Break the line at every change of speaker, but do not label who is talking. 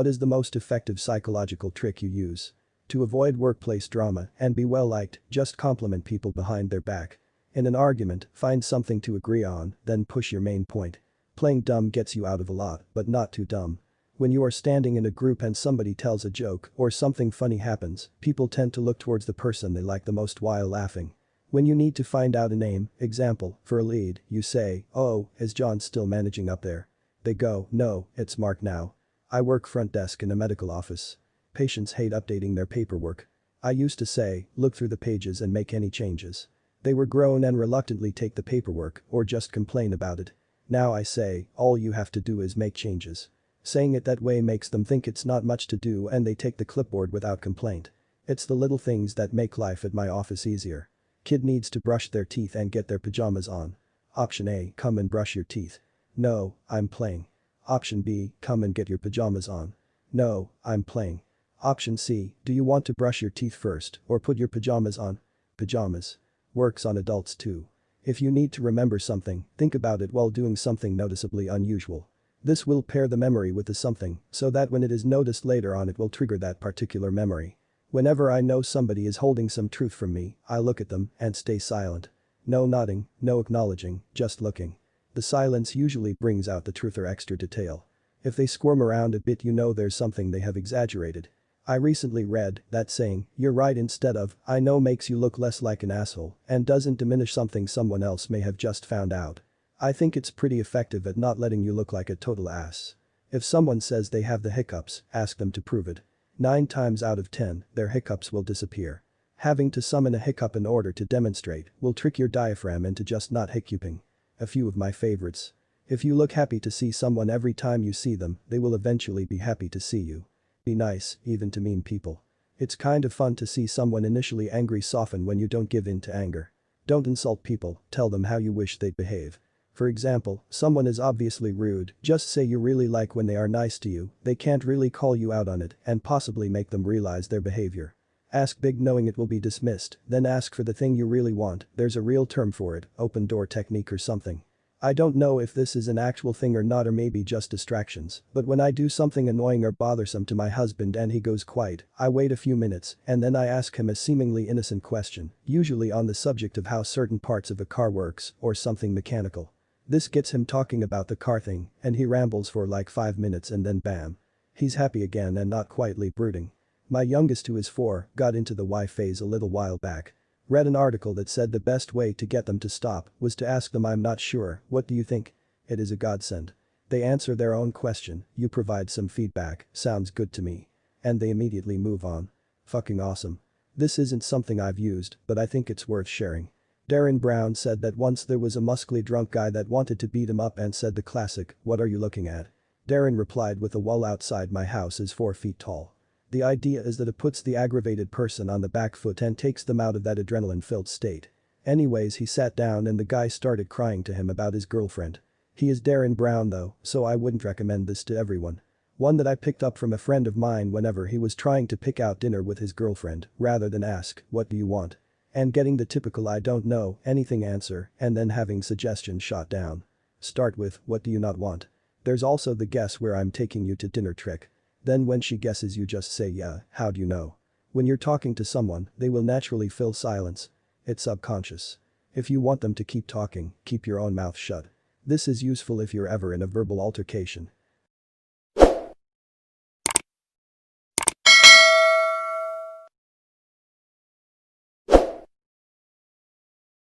What is the most effective psychological trick you use? To avoid workplace drama and be well liked, just compliment people behind their back. In an argument, find something to agree on, then push your main point. Playing dumb gets you out of a lot, but not too dumb. When you are standing in a group and somebody tells a joke or something funny happens, people tend to look towards the person they like the most while laughing. When you need to find out a name, example, for a lead, you say, "Oh, is John still managing up there?" They go, "No, it's Mark now. I work front desk in a medical office." Patients hate updating their paperwork. I used to say, "Look through the pages and make any changes." They were grown and reluctantly take the paperwork or just complain about it. Now I say, "All you have to do is make changes." Saying it that way makes them think it's not much to do and they take the clipboard without complaint. It's the little things that make life at my office easier. Kid needs to brush their teeth and get their pajamas on. Option A, come and brush your teeth. No, I'm playing. Option B, come and get your pajamas on. No, I'm playing. Option C, do you want to brush your teeth first or put your pajamas on? Pajamas. Works on adults too. If you need to remember something, think about it while doing something noticeably unusual. This will pair the memory with the something so that when it is noticed later on it will trigger that particular memory. Whenever I know somebody is holding some truth from me, I look at them and stay silent. No nodding, no acknowledging, just looking. The silence usually brings out the truth or extra detail. If they squirm around a bit you know there's something they have exaggerated. I recently read that saying, "You're right" instead of "I know" makes you look less like an asshole and doesn't diminish something someone else may have just found out. I think it's pretty effective at not letting you look like a total ass. If someone says they have the hiccups, ask them to prove it. 9 times out of 10, their hiccups will disappear. Having to summon a hiccup in order to demonstrate will trick your diaphragm into just not hiccuping. A few of my favorites. If you look happy to see someone every time you see them, they will eventually be happy to see you. Be nice, even to mean people. It's kind of fun to see someone initially angry soften when you don't give in to anger. Don't insult people, tell them how you wish they'd behave. For example, someone is obviously rude, just say you really like when they are nice to you, they can't really call you out on it and possibly make them realize their behavior. Ask big knowing it will be dismissed, then ask for the thing you really want, there's a real term for it, open door technique or something. I don't know if this is an actual thing or not or maybe just distractions, but when I do something annoying or bothersome to my husband and he goes quiet, I wait a few minutes and then I ask him a seemingly innocent question, usually on the subject of how certain parts of a car works or something mechanical. This gets him talking about the car thing and he rambles for like 5 minutes and then bam. He's happy again and not quietly brooding. My youngest, who is 4, got into the why phase a little while back. Read an article that said the best way to get them to stop was to ask them, "I'm not sure, what do you think?" It is a godsend. They answer their own question, you provide some feedback, "Sounds good to me." And they immediately move on. Fucking awesome. This isn't something I've used, but I think it's worth sharing. Darren Brown said that once there was a muscly drunk guy that wanted to beat him up and said the classic, "What are you looking at?" Darren replied with, "A wall outside my house is 4 feet tall." The idea is that it puts the aggravated person on the back foot and takes them out of that adrenaline-filled state. Anyways, he sat down and the guy started crying to him about his girlfriend. He is Darren Brown though, so I wouldn't recommend this to everyone. One that I picked up from a friend of mine whenever he was trying to pick out dinner with his girlfriend, rather than ask, "What do you want?" and getting the typical "I don't know anything" answer and then having suggestions shot down. Start with, "What do you not want?" There's also the "guess where I'm taking you to dinner" trick. Then when she guesses you just say, "Yeah, how do you know?" When you're talking to someone, they will naturally fill silence. It's subconscious. If you want them to keep talking, keep your own mouth shut. This is useful if you're ever in a verbal altercation.